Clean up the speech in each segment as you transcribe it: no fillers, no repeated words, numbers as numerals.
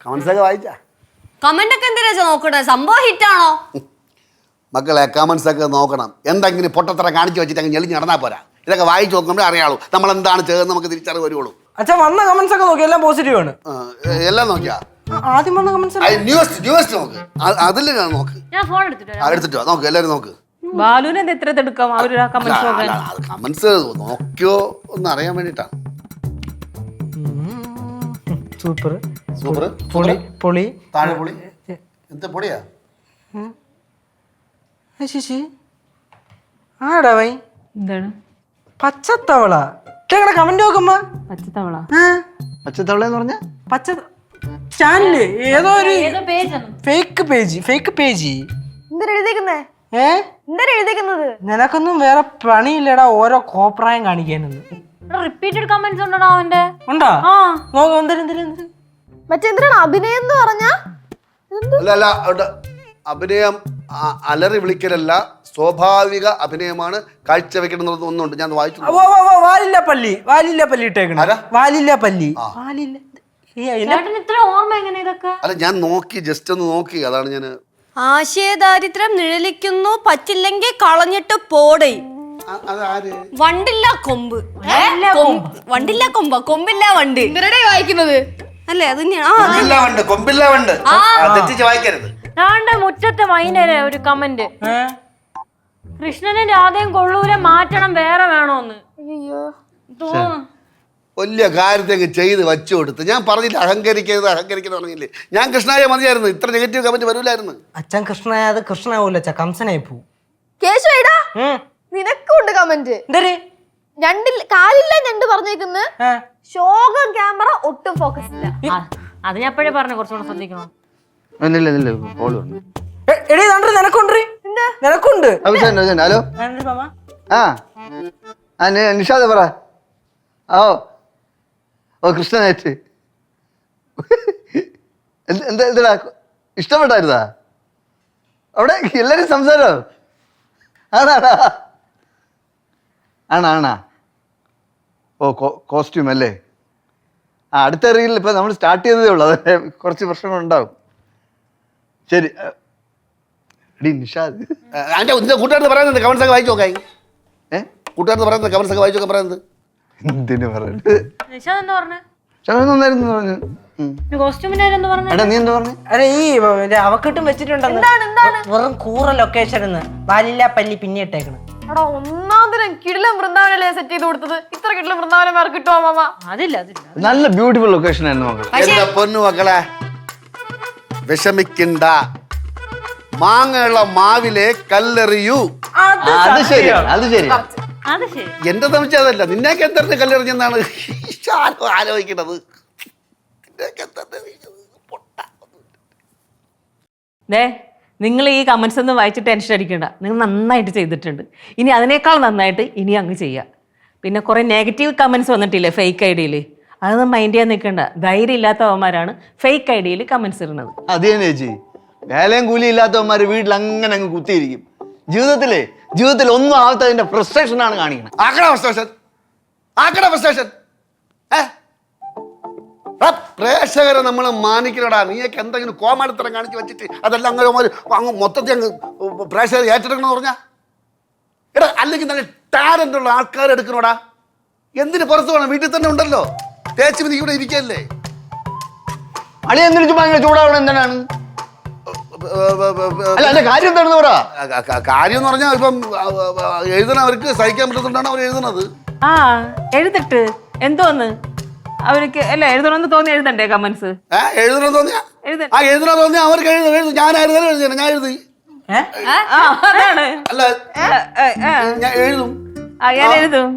Comments ഒക്കെ വായിച്ചാ? Comment ഒക്കെ എന്തിനാ നോക്കണേ? സംഭവം ഹിറ്റാണോ? മക്കളെ കമന്റ്സ് ഒക്കെ നോക്കണം. എന്തെങ്കിലും പൊട്ടത്തറ കാണിച്ചു വെച്ചിട്ട് അങ്ങ് ഞെളിഞ്ഞ് നടന്നാൽ പോരാ. ഇതൊക്കെ വായിച്ചു നോക്കുമ്പോഴേ അറിയാളൂ നമ്മൾ എന്താണ് ചെയ്തതെന്ന് നമുക്ക് തിരിച്ചറിവ് വരുള്ളൂ. അച്ഛാ വന്ന കമന്റ്സ് ഒക്കെ നോക്കി എല്ലാം പോസിറ്റീവ് ആണ്. എല്ലാം നോക്കിയാ? ആദ്യം വന്ന കമന്റ്സ് ന്യൂസ് നോക്ക്. അതിൽ നോക്ക്. ഞാൻ ഫോൺ എടുത്തിട്ട് നോക്ക്. എല്ലാവരും നോക്ക്. ബാലുവിനെ എത്ര എടുക്കാം അവര് കമന്റ്സ് നോക്കിയോ ഒന്ന് അറിയാൻ വേണ്ടിട്ടാണ്. സൂപ്പർ സൂപ്പർ പൊളി പൊളി താഴെ പൊളി. എന്താ പൊളിയാ? ശശി ആടാ വൈ എന്താണ് പച്ചത്തവള കമന്റ് നോക്കുമ്പോ പച്ചത്തവള? പച്ചത്തവള എന്ന് പറഞ്ഞ പച്ച ചാനല് ഏതോ ഒരു ഫേക്ക് പേജ്. നിനക്കൊന്നും വേറെ പണിയില്ലടാ ഓരോ കോപ്രായം കാണിക്കാനൊന്നും. റിപ്പീറ്റഡ് കമന്റ്സ് ഉണ്ടോ അവന്റെ? ഉണ്ടോ? നോക്ക്. മറ്റെന്തിനാണ് അഭിനയം എന്ന് പറഞ്ഞാ? അല്ല അഭിനയം അലറി വിളിക്കലല്ല, സ്വാഭാവിക അഭിനയമാണ് കാഴ്ചവെക്കണമെന്ന് ഒന്നുണ്ട്. ഞാൻ വായിച്ചു. വാലില്ല പല്ലി ഇട്ടേക്കണ. വാലില്ല പല്ലി. അല്ല ഞാൻ നോക്കി, ജസ്റ്റ് ഒന്ന് നോക്കി. അതാണ് ഞാൻ. ആശയദാരിദ്ര്യം നിഴലിക്കുന്നു, പറ്റില്ലെങ്കിൽ കളഞ്ഞിട്ട് പോടേ. വണ്ടില്ല കൊമ്പ്. വണ്ടില്ല കൊമ്പ, കൊമ്പില്ല വണ്ട്. വായിക്കുന്നത് അല്ലേ? അത് കൊമ്പില്ല വണ്ട്. തെറ്റിച്ച് വായിക്കരുത്. മുറ്റത്തെ മൈനരെ ഒരു കമന്റ്, കൃഷ്ണനും രാധയും കൊള്ളൂരെ മാറ്റണം, വേറെ വേണോന്ന്. വലിയ കാര്യത്തേക്ക് ചെയ്ത് വച്ചു കൊടുത്ത്. ഞാൻ പറഞ്ഞില്ല അഹങ്കരിക്കരുത് പറഞ്ഞില്ലേ? ഞാൻ കൃഷ്ണായ മതിയായിരുന്നു, ഇത്ര നെഗറ്റീവ് കമന്റ് വരൂലായിരുന്നു. അച്ഛൻ കൃഷ്ണായത് കൃഷ്ണാവൂല, കംസനായി പോവും. കേശുവേടാ നിനക്കുണ്ട് കമന്റ്. കാലില്ല ഞണ്ട് പറഞ്ഞേക്കുന്നു. ശോകം ക്യാമറ ഒട്ടും ഫോക്കസ് ഇല്ല. അത് ഞാൻ എപ്പോഴേ പറഞ്ഞു, കുറച്ചുകൂടെ ശ്രദ്ധിക്കണം. ഹലോ നിഷാദ് പറ. ഓ കൃഷ്ണനായിട്ട് എന്താ ഇഷ്ടപ്പെട്ടായിരുന്നാ? അവിടെ എല്ലാരും സംസാരോ? ആണാ ഓ കോസ്റ്റ്യൂം അല്ലേ? അടുത്ത റീലിൽ ഇപ്പൊ നമ്മൾ സ്റ്റാർട്ട് ചെയ്തതേ ഉള്ളൂ, അതെ കുറച്ച് പ്രശ്നങ്ങളുണ്ടാവും. ശരി നിഷാദ് കൂട്ടുകാർക്ക് പറയുന്നത് കമന്റ്സ് ഒക്കെ വായിച്ചു നോക്കായി. കൂട്ടുകാർക്ക് പറയുന്നത് കമന്റ്സ് ഒക്കെ വായിച്ചു നോക്കാൻ പറയുന്നത് എന്തിനു പറയുന്നത്? പറഞ്ഞു നീ എന്താ പറഞ്ഞു? അരെ ഈ അവക്കിട്ടും വെച്ചിട്ടുണ്ടെന്ന്. വെറും കൂറ ലൊക്കേഷൻ വാലില്ല പല്ലി പിന്നെ ഇട്ടേക്കണം. ഒന്നാമതിനും കിടിലം വൃന്ദാവനല്ലേ സെറ്റ് ചെയ്ത് കൊടുത്തത്. ഇത്ര കിടിലം വൃന്ദാവനം വേറെ കിട്ടുമോ മാമ? അതില്ല നല്ല ബ്യൂട്ടിഫുൾ ലൊക്കേഷൻ ആയിരുന്നു. പൊന്നു മക്കളെ വിഷമിക്കണ്ട, മാങ്ങയുള്ള മാവിലെ കല്ലെറിയൂ. അത് ശരി. എന്റെ സംശയം അതല്ല, നിന്നേക്ക് എന്തറിന് കല്ലെറിഞ്ഞെന്നാണ് ആലോചിക്കണത്. നിങ്ങൾ ഈ കമന്റ്സ് ഒന്നും വായിച്ച് ടെൻഷൻ അടിക്കണ്ട. നിങ്ങൾ നന്നായിട്ട് ചെയ്തിട്ടുണ്ട്. ഇനി അതിനേക്കാൾ നന്നായിട്ട് ഇനി അങ്ങ് ചെയ്യാം. പിന്നെ കുറെ നെഗറ്റീവ് കമന്റ്സ് വന്നിട്ടില്ലേ ഫേക്ക് ഐ ഡിയിൽ, അതൊന്നും മൈൻഡ് ചെയ്യാൻ നിൽക്കണ്ട. ധൈര്യം ഇല്ലാത്തവന്മാരാണ് ഫേക്ക് ഐ ഡിയിൽ കമന്റ്സ് ഇടുന്നത്. അത് തന്നെ ചേച്ചി, വേലയും കൂലി ഇല്ലാത്തവന്മാര് വീട്ടിൽ അങ്ങനെ അങ്ങ് കുത്തിയിരിക്കും. ജീവിതത്തിൽ ഒന്നും ആവാത്തതിന്റെ ഫ്രസ്ട്രേഷൻ ആണ് കാണിക്കുന്നത്. പ്രേക്ഷകരെ നമ്മൾ മാനിക്കണടാ. നീയൊക്കെ എന്തെങ്കിലും കോമാളിത്തരം കാണിച്ച് വെച്ചിട്ട് അതെല്ലാം അങ്ങ് മൊത്തത്തിൽ അങ്ങ് പ്രേക്ഷകർ ഏറ്റെടുക്കണമെന്ന് പറഞ്ഞാ എടാ, അല്ലെങ്കിൽ നല്ല ടാലന്റ് ഉള്ള ആൾക്കാർ എടുക്കണോടാ. എന്തിന് പുറത്ത് വേണം? വീട്ടിൽ തന്നെ ഉണ്ടല്ലോ, തേച്ച് നീ ഇവിടെ ഇരിക്കല്ലേ. അളി എന്തിനു ഭയങ്കര ചൂടാവണം? എന്തിനാണ് കാര്യം? എന്താണെന്ന് പറ. കാര്യം എന്ന് പറഞ്ഞാൽ ഇപ്പം എഴുതണവർക്ക് സഹിക്കാൻ പറ്റുന്നുണ്ടാണ് അവർ എഴുതണത്. എഴുതിട്ട് എന്തോന്ന് അവർക്ക് അല്ല എഴുതണമെന്ന് തോന്നി എഴുതണ്ടേ കമന്റ്സ്? എഴുതണം തോന്നിയാ അവർക്ക് എഴുതും. ഞാനായിരുന്നു എഴുതിയാണ്, ഞാൻ എഴുതി. അല്ല ഞാൻ എഴുതും. ഞാൻ എഴുതും.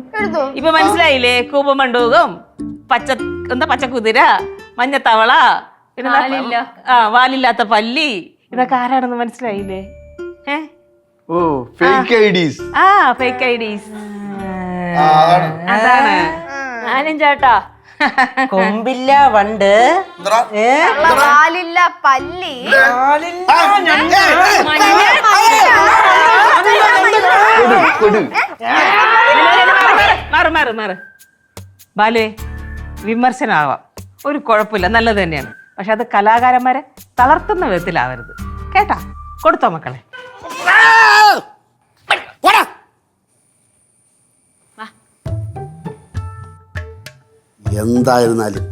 ഇപ്പൊ മനസ്സിലായില്ലേ? കൂപമണ്ടൂകം, പച്ചക്കുതിര, മഞ്ഞത്തവള, പിന്നെ വാലില്ലാത്ത പല്ലി, ഇതൊക്കെ ആരാണെന്ന് മനസ്സിലായില്ലേ? Fake IDs. ഫേക്ക് ഐഡീസ് അതാണ്. ഞാനും ചേട്ടാ കൊമ്പില്ല വണ്ട്, കാലില്ല പല്ലി, മാറ് ബാലുവേ, വിമർശനമാവാം, ഒരു കുഴപ്പമില്ല, നല്ലത് തന്നെയാണ്. പക്ഷെ അത് കലാകാരന്മാരെ തളർത്തുന്ന വിധത്തിലാവരുത്. കേട്ടാ? കൊടുത്തോ മക്കളെ. എന്തായിരുന്നാലും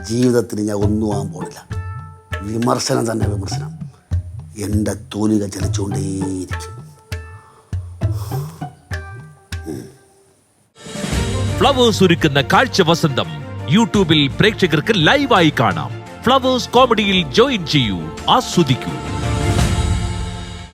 ജീവിതത്തിൽ ഞാൻ ഒന്നും ആകാൻ പോണില്ല. വിമർശനം തന്നെ വിമർശനം. എൻ്റെ തൂലിക ചലിച്ചുകൊണ്ടേയിരിക്കും. ഫ്ലവേഴ്സ് ഒരുക്കുന്ന കാഴ്ച വസന്തം യൂട്യൂബിൽ പ്രേക്ഷകർക്ക് ലൈവായി കാണാം. ഫ്ലവേഴ്സ് കോമഡിയിൽ ജോയിൻ ചെയ്യൂ, ആസ്വദിക്കൂ.